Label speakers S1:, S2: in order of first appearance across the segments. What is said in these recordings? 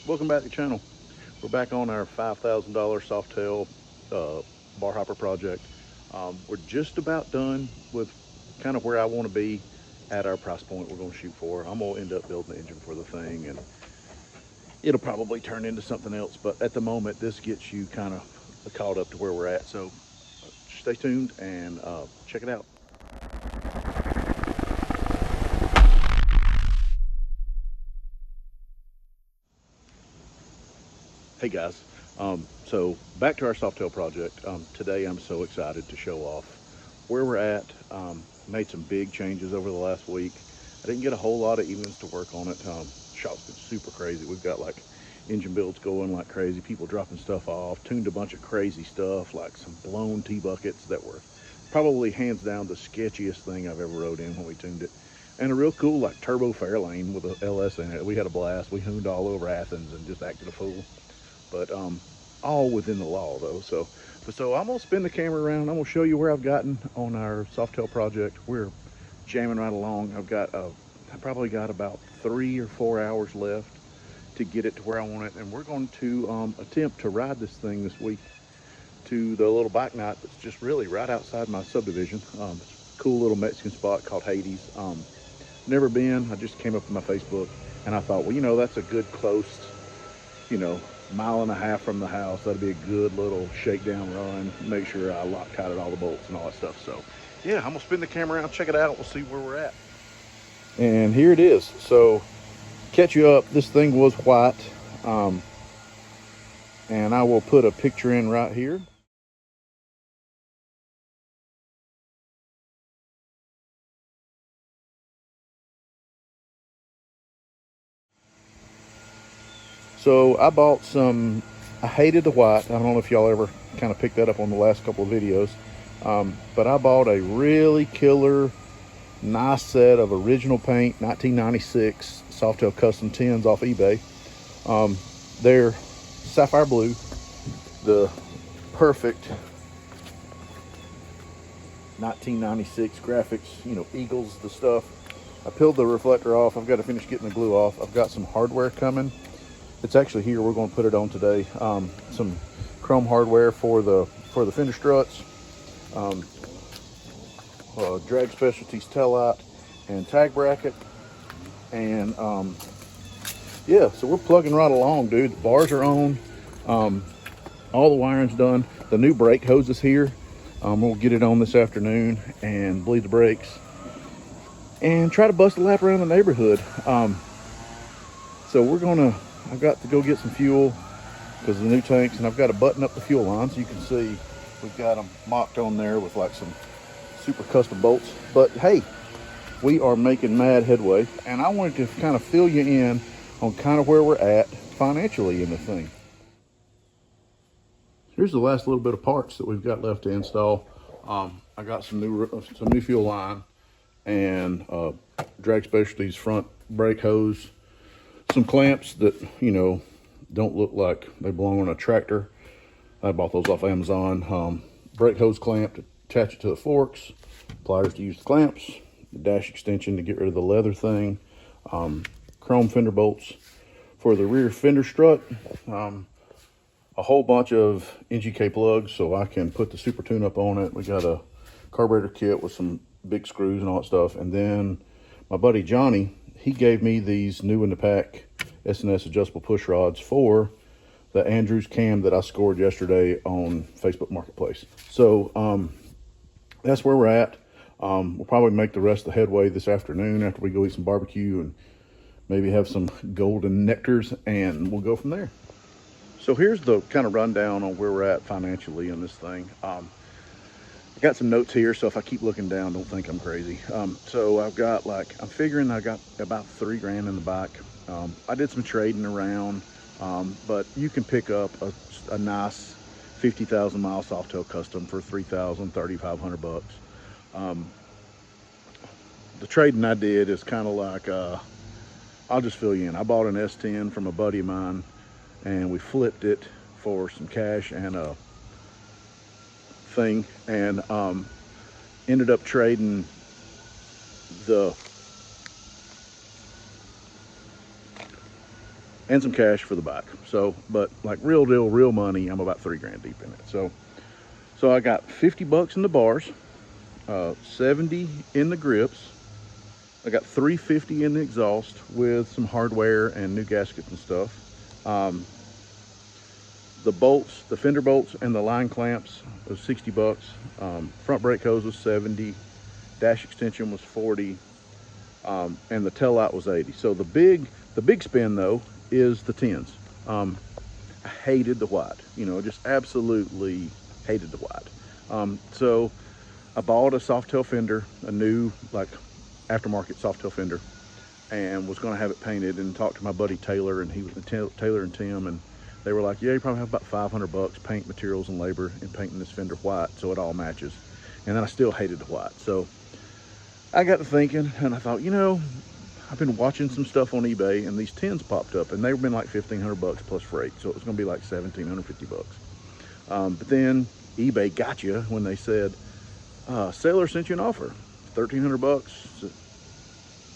S1: Welcome back to the channel. We're back on our $5,000 Softail bar hopper project. We're just about done with kind of where I want to be at our price point we're going to shoot for. I'm going to end up building the engine for the thing, and it'll probably turn into something else. But at the moment, this gets you kind of caught up to where we're at. So stay tuned and check it out. Hey guys, so back to our Softail project. Today I'm so excited to show off where we're at. Made some big changes over the last week. I didn't get a whole lot of evenings to work on it. Shop's been super crazy. We've got like engine builds going like crazy, people dropping stuff off, tuned a bunch of crazy stuff like some blown T-buckets that were probably hands down the sketchiest thing I've ever rode in when we tuned it. And a real cool like turbo Fairlane with a LS in it. We had a blast. We hooned all over Athens and just acted a fool. But all within the law though. So I'm gonna spin the camera around. I'm gonna show you where I've gotten on our Softail project. We're jamming right along. I probably got about 3 or 4 hours left to get it to where I want it, and we're going to attempt to ride this thing this week to the little bike night that's just really right outside my subdivision. It's a cool little Mexican spot called Hades. Never been. I just came up with my Facebook, and I thought, well, that's a good close, mile and a half from the house. That'd be a good little shakedown run. Make sure I Loctited all the bolts and all that stuff. So yeah, I'm gonna spin the camera around, check it out. We'll see where we're at. And here it is. So catch you up. This thing was white, and I will put a picture in right here. So I hated the white. I don't know if y'all ever kind of picked that up on the last couple of videos. But I bought a really killer, nice set of original paint, 1996 Softail Custom 10s off eBay. They're sapphire blue, the perfect 1996 graphics, Eagles, the stuff. I peeled the reflector off. I've got to finish getting the glue off. I've got some hardware coming. It's actually here. We're going to put it on today. Some chrome hardware for the fender struts, Drag Specialties tail light and tag bracket, and yeah. So we're plugging right along, dude. The bars are on. All the wiring's done. The new brake hose is here. We'll get it on this afternoon and bleed the brakes and try to bust a lap around the neighborhood. So I've got to go get some fuel because of the new tanks, and I've got to button up the fuel lines. You can see we've got them mocked on there with like some super custom bolts. But hey, we are making mad headway, and I wanted to kind of fill you in on kind of where we're at financially in the thing. Here's the last little bit of parts that we've got left to install. I got some new fuel line and Drag Specialties front brake hose, some clamps that don't look like they belong on a tractor. I bought those off Amazon. Brake hose clamp to attach it to the forks, pliers to use the clamps, the dash extension to get rid of the leather thing, chrome fender bolts for the rear fender strut, a whole bunch of NGK plugs so I can put the super tune up on it. We got a carburetor kit with some big screws and all that stuff. And then my buddy Johnny, he gave me these new in the pack S&S adjustable push rods for the Andrews cam that I scored yesterday on Facebook Marketplace. So that's where we're at. We'll probably make the rest of the headway this afternoon after we go eat some barbecue and maybe have some golden nectars, and we'll go from there. So here's the kind of rundown on where we're at financially in this thing. I got some notes here, so if I keep looking down, don't think I'm crazy. So I'm figuring I got about $3,000 in the bike. I did some trading around, but you can pick up a nice 50,000 mile Softail custom for $3,500 bucks. The trading I did is kind of like, I'll just fill you in. I bought an S10 from a buddy of mine, and we flipped it for some cash and a thing, and ended up trading the and some cash for the bike. So, but like real deal, real money, I'm about 3 grand deep in it. So I got 50 bucks in the bars, 70 in the grips. I got 350 in the exhaust with some hardware and new gaskets and stuff. The bolts, the fender bolts and the line clamps was 60 bucks. Front brake hose was 70. Dash extension was 40. And the tail light was 80. So the big spin though is the tins. I hated the white, just absolutely hated the white. So I bought a Softail fender, a new like aftermarket Softail fender, and was going to have it painted, and talked to my buddy Taylor, and he was Taylor and Tim, and they were like, yeah, you probably have about 500 bucks paint materials and labor in painting this fender white so it all matches. And then I still hated the white. So I got to thinking, and I thought, I've been watching some stuff on eBay, and these tins popped up, and they've been like 1,500 bucks plus freight, so it was going to be like 1,750 bucks. But then eBay got you when they said, seller sent you an offer, 1,300 bucks,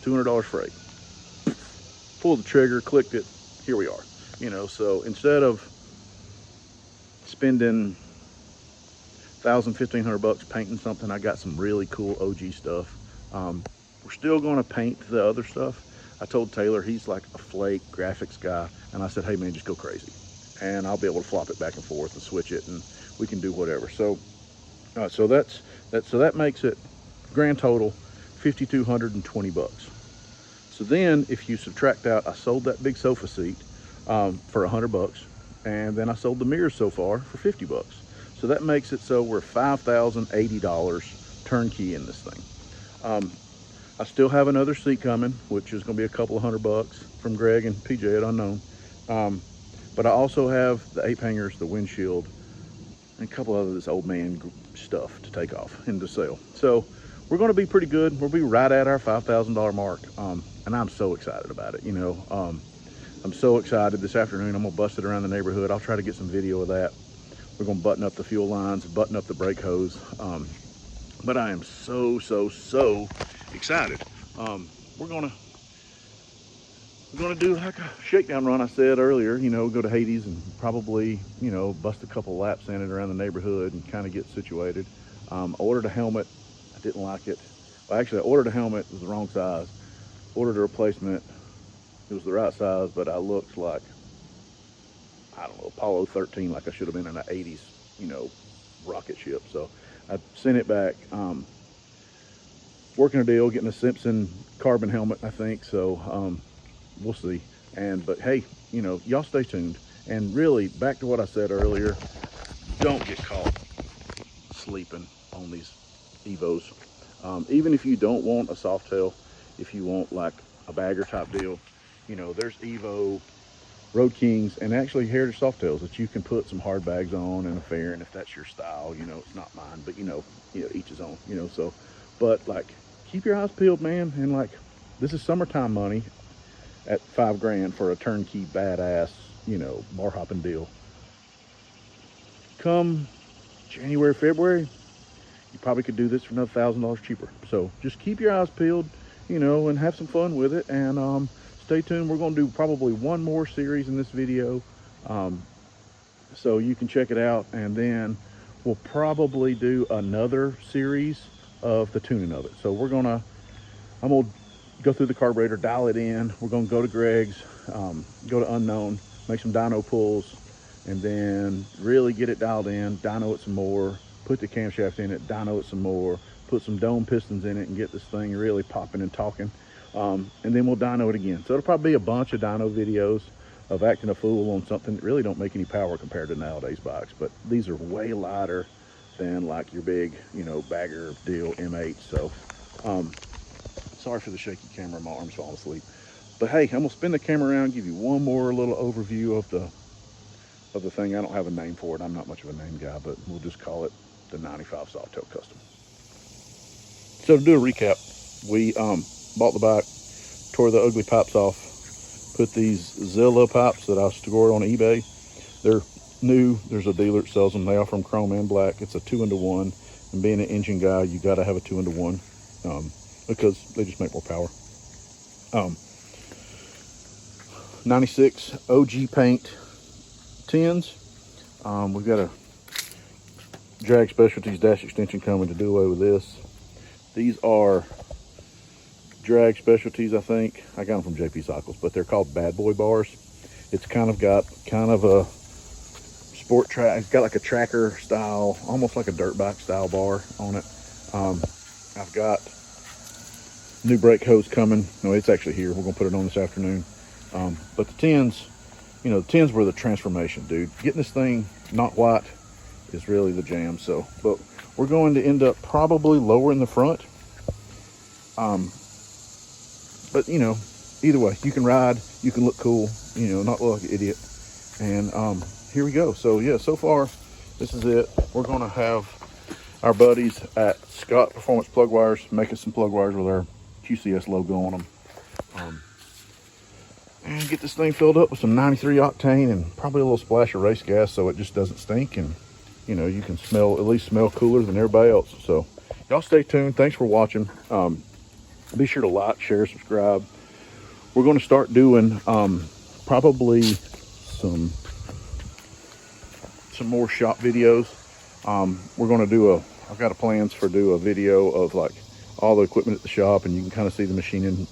S1: $200 freight. Pulled the trigger, clicked it, here we are. So instead of spending 1,000, 1,500 bucks painting something, I got some really cool OG stuff. We're still going to paint the other stuff. I told Taylor, he's like a flake graphics guy, and I said, hey man, just go crazy, and I'll be able to flop it back and forth and switch it, and we can do whatever. So that makes it grand total 5,220 bucks. So then if you subtract out, I sold that big sofa seat for 100 bucks, and then I sold the mirrors so far for 50 bucks. So that makes it so we're $5,080 turnkey in this thing. I still have another seat coming, which is going to be a couple of $100 from Greg and PJ at Unknown. But I also have the ape hangers, the windshield, and a couple of this old man stuff to take off and to sell. So we're going to be pretty good. We'll be right at our $5,000 mark. And I'm so excited about it. I'm so excited. This afternoon, I'm going to bust it around the neighborhood. I'll try to get some video of that. We're going to button up the fuel lines, button up the brake hose. But I am so excited. We're gonna do like a shakedown run. I said earlier, go to Hades and probably, bust a couple laps in it around the neighborhood and kind of get situated. I ordered a helmet. I didn't like it. Well, actually, I ordered a helmet. It was the wrong size. Ordered a replacement. It was the right size, but I looked like, I don't know, Apollo 13, like I should have been in an 80s, rocket ship. So I sent it back. Working a deal, getting a Simpson carbon helmet, I think. So we'll see. But hey, y'all stay tuned. And really, back to what I said earlier, don't get caught sleeping on these Evos. Even if you don't want a Softail, if you want like a bagger type deal, there's Evo Road Kings and actually Heritage Softails that you can put some hard bags on and a fair, and if that's your style, it's not mine, but each his own, so, but like, keep your eyes peeled, man, and like, this is summertime money at 5 grand for a turnkey badass, bar hopping deal. Come January, February, you probably could do this for another $1,000 cheaper. So just keep your eyes peeled, and have some fun with it, and stay tuned. We're going to do probably one more series in this video, so you can check it out, and then we'll probably do another series of the tuning of it. So I'm gonna go through the carburetor, dial it in. We're gonna go to Greg's, go to Unknown, make some dyno pulls, and then really get it dialed in, dyno it some more, put the camshaft in it, dyno it some more, put some dome pistons in it, and get this thing really popping and talking. And then we'll dyno it again. So it'll probably be a bunch of dyno videos of acting a fool on something that really don't make any power compared to nowadays bikes, but these are way lighter than like your big, bagger deal M8. So sorry for the shaky camera, my arm's falling asleep. But hey, I'm gonna spin the camera around, give you one more little overview of the thing. I don't have a name for it. I'm not much of a name guy, but we'll just call it the 95 Softail Custom. So to do a recap, we bought the bike, tore the ugly pipes off, put these Zilla pipes that I scored on eBay. They're new. There's a dealer that sells them. They offer them chrome and black. It's a 2-into-1, and being an engine guy, you got to have a 2-into-1 because they just make more power. 96 OG paint tins. We've got a Drag Specialties dash extension coming to do away with this. These are Drag Specialties, I think. I got them from JP Cycles, but they're called Bad Boy bars. It's kind of got a sport track. It's got like a tracker style, almost like a dirt bike style bar on it. I've got new brake hose coming. No, it's actually here. We're gonna put it on this afternoon. But the tins, you know, the tins were the transformation, dude. Getting this thing not white is really the jam. So, but we're going to end up probably lower in the front. But you know, either way, you can ride, you can look cool, you know, not look like an idiot. And here we go. So yeah, so far this is it. We're gonna have our buddies at Scott Performance Plug Wires making some plug wires with our QCS logo on them, and get this thing filled up with some 93 octane and probably a little splash of race gas so it just doesn't stink, and you know, you can at least smell cooler than everybody else. So y'all stay tuned. Thanks for watching. Be sure to like, share, subscribe. We're going to start doing probably some more shop videos. We're going to do I've got plans for do a video of like all the equipment at the shop, and you can kind of see the machining.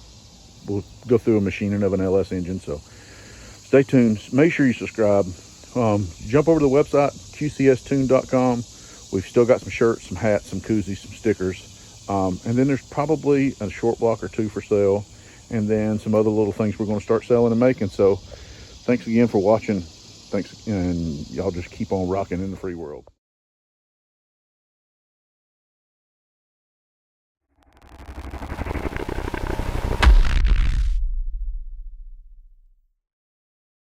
S1: We'll go through a machining of an LS engine. So stay tuned. Make sure you subscribe. Jump over to the website, qcstune.com. We've still got some shirts, some hats, some koozies, some stickers. And then there's probably a short block or two for sale, and then some other little things we're going to start selling and making. So thanks again for watching. Thanks, and y'all just keep on rocking in the free world.